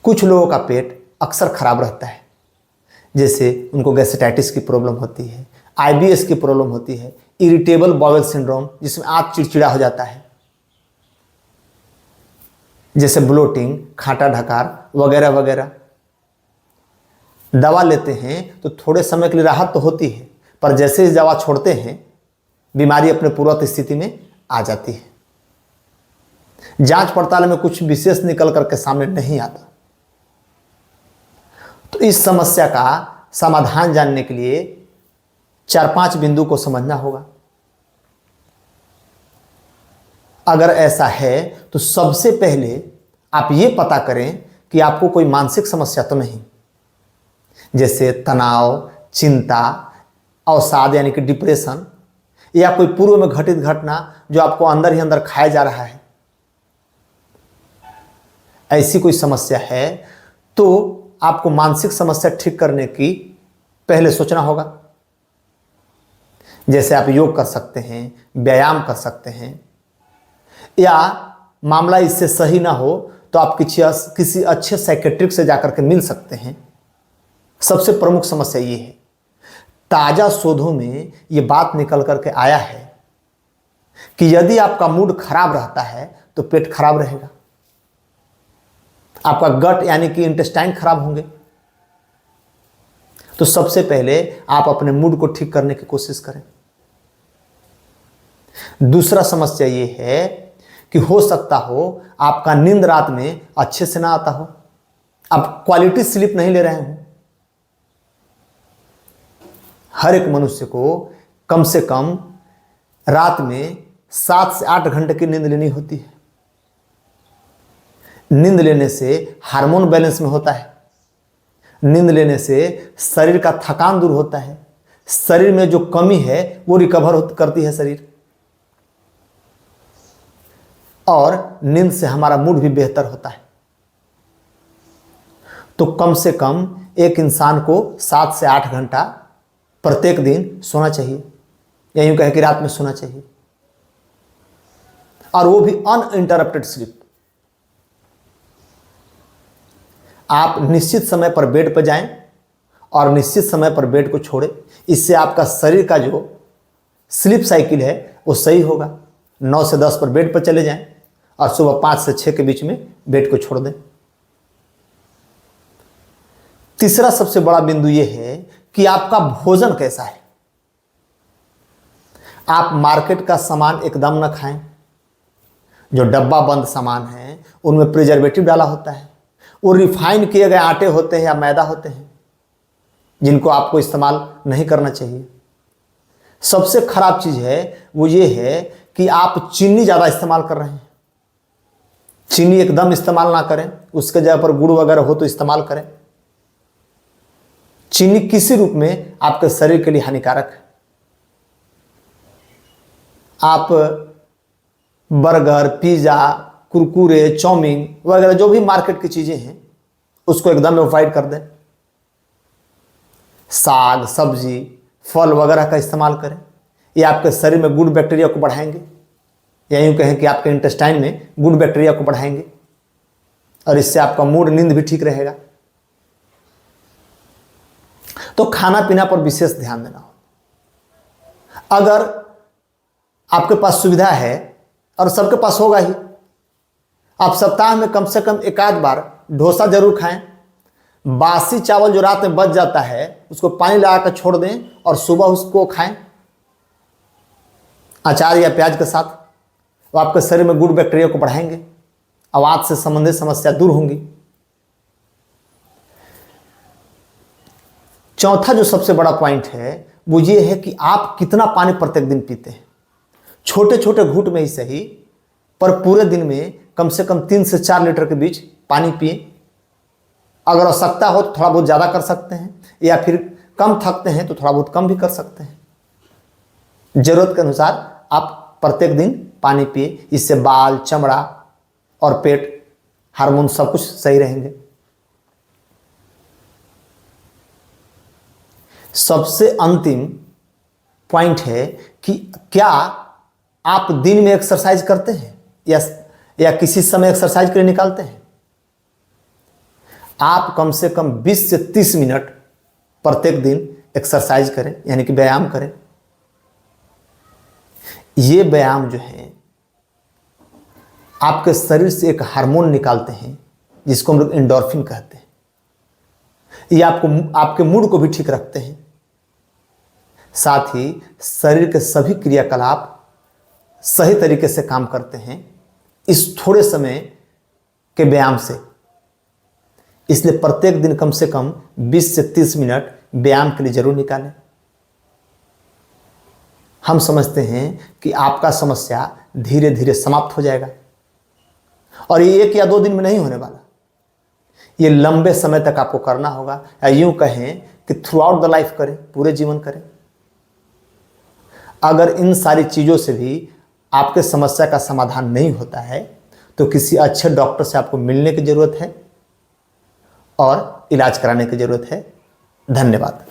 कुछ लोगों का पेट अक्सर खराब रहता है, जैसे उनको गैस्ट्राइटिस की प्रॉब्लम होती है, आईबीएस की प्रॉब्लम होती है, इरिटेबल बाउल सिंड्रोम जिसमें आप चिड़चिड़ा हो जाता है, जैसे ब्लोटिंग, खाटा ढकार वगैरह वगैरह। दवा लेते हैं तो थोड़े समय के लिए राहत तो होती है, पर जैसे ही दवा छोड़ते हैं बीमारी अपने पूर्ववत स्थिति में आ जाती है। जांच पड़ताल में कुछ विशेष निकल करके सामने नहीं आता। तो इस समस्या का समाधान जानने के लिए 4-5 बिंदु को समझना होगा। अगर ऐसा है तो सबसे पहले आप ये पता करें कि आपको कोई मानसिक समस्या तो नहीं, जैसे तनाव, चिंता, अवसाद यानी कि डिप्रेशन, या कोई पूर्व में घटित घटना जो आपको अंदर ही अंदर खाया जा रहा है। ऐसी कोई समस्या है तो आपको मानसिक समस्या ठीक करने की पहले सोचना होगा। जैसे आप योग कर सकते हैं, व्यायाम कर सकते हैं, या मामला इससे सही ना हो तो आप किसी अच्छे साइकेट्रिक से जाकर के मिल सकते हैं। सबसे प्रमुख समस्या ये है, ताजा शोधों में ये बात निकल करके आया है कि यदि आपका मूड खराब रहता है तो पेट खराब रहेगा, आपका गट यानी कि इंटेस्टाइन खराब होंगे। तो सबसे पहले आप अपने मूड को ठीक करने की कोशिश करें। दूसरा समस्या ये है कि हो सकता हो आपका नींद रात में अच्छे से ना आता हो, आप क्वालिटी स्लीप नहीं ले रहे हो। हर एक मनुष्य को कम से कम रात में 7 से 8 घंटे की नींद लेनी होती है। नींद लेने से हार्मोन बैलेंस में होता है, नींद लेने से शरीर का थकान दूर होता है, शरीर में जो कमी है वो रिकवर करती है शरीर, और नींद से हमारा मूड भी बेहतर होता है। तो कम से कम एक इंसान को 7 से 8 घंटा प्रत्येक दिन सोना चाहिए, या यूं कहें कि रात में सोना चाहिए, और वो भी अनइंटरप्टेड स्लीप। आप निश्चित समय पर बेड पर जाएं और निश्चित समय पर बेड को छोड़ें। इससे आपका शरीर का जो स्लीप साइकिल है वो सही होगा। 9 से 10 पर बेड पर चले जाएं और सुबह 5 से 6 के बीच में बेड को छोड़ दें। तीसरा सबसे बड़ा बिंदु यह है कि आपका भोजन कैसा है। आप मार्केट का सामान एकदम न खाएं। जो डब्बा बंद सामान है उनमें प्रिजर्वेटिव डाला होता है, वो रिफाइन किए गए आटे होते हैं या मैदा होते हैं, जिनको आपको इस्तेमाल नहीं करना चाहिए। सबसे खराब चीज़ है वो ये है कि आप चीनी ज़्यादा इस्तेमाल कर रहे हैं। चीनी एकदम इस्तेमाल ना करें, उसके जगह पर गुड़ वगैरह हो तो इस्तेमाल करें। चीनी किसी रूप में आपके शरीर के लिए हानिकारक है। आप बर्गर, पिज़्ज़ा, कुरकुरे, चाउमीन वगैरह जो भी मार्केट की चीज़ें हैं उसको एकदम अवॉइड कर दें। साग, सब्जी, फल वगैरह का इस्तेमाल करें। ये आपके शरीर में गुड बैक्टीरिया को बढ़ाएंगे, या यूँ कहें कि आपके इंटेस्टाइन में गुड बैक्टीरिया को बढ़ाएंगे, और इससे आपका मूड, नींद भी ठीक रहेगा। तो खाना पीना पर विशेष ध्यान देना हो। अगर आपके पास सुविधा है, और सबके पास होगा ही, आप सप्ताह में कम से कम 1 आध बार डोसा जरूर खाएं। बासी चावल जो रात में बच जाता है उसको पानी लगाकर छोड़ दें और सुबह उसको खाएं अचार या प्याज के साथ। वो आपके शरीर में गुड बैक्टीरिया को बढ़ाएंगे, आवाज से संबंधित समस्या दूर होंगी। चौथा जो सबसे बड़ा पॉइंट है वो ये है कि आप कितना पानी प्रत्येक दिन पीते हैं। छोटे छोटे घूंट में ही सही, पर पूरे दिन में कम से कम 3 से 4 लीटर के बीच पानी पिए। अगर आवश्यकता हो तो थोड़ा बहुत ज़्यादा कर सकते हैं, या फिर कम थकते हैं तो थोड़ा बहुत कम भी कर सकते हैं। जरूरत के अनुसार आप प्रत्येक दिन पानी पिए। इससे बाल, चमड़ा और पेट, हार्मोन सब कुछ सही रहेंगे। सबसे अंतिम पॉइंट है कि क्या आप दिन में एक्सरसाइज करते हैं या किसी समय एक्सरसाइज के लिए निकालते हैं। आप कम से कम 20 से 30 मिनट प्रत्येक दिन एक्सरसाइज करें, यानी कि व्यायाम करें। ये व्यायाम जो है आपके शरीर से एक हार्मोन निकालते हैं जिसको हम लोग एंडोर्फिन कहते हैं। ये आपके मूड को भी ठीक रखते हैं। साथ ही शरीर के सभी क्रियाकलाप सही तरीके से काम करते हैं इस थोड़े समय के व्यायाम से। इसलिए प्रत्येक दिन कम से कम 20 से 30 मिनट व्यायाम के लिए जरूर निकालें। हम समझते हैं कि आपका समस्या धीरे धीरे समाप्त हो जाएगा और ये 1 या 2 दिन में नहीं होने वाला। ये लंबे समय तक आपको करना होगा, या यूं कहें कि थ्रू आउट द लाइफ करें, पूरे जीवन करें। अगर इन सारी चीज़ों से भी आपके समस्या का समाधान नहीं होता है तो किसी अच्छे डॉक्टर से आपको मिलने की ज़रूरत है और इलाज कराने की ज़रूरत है। धन्यवाद।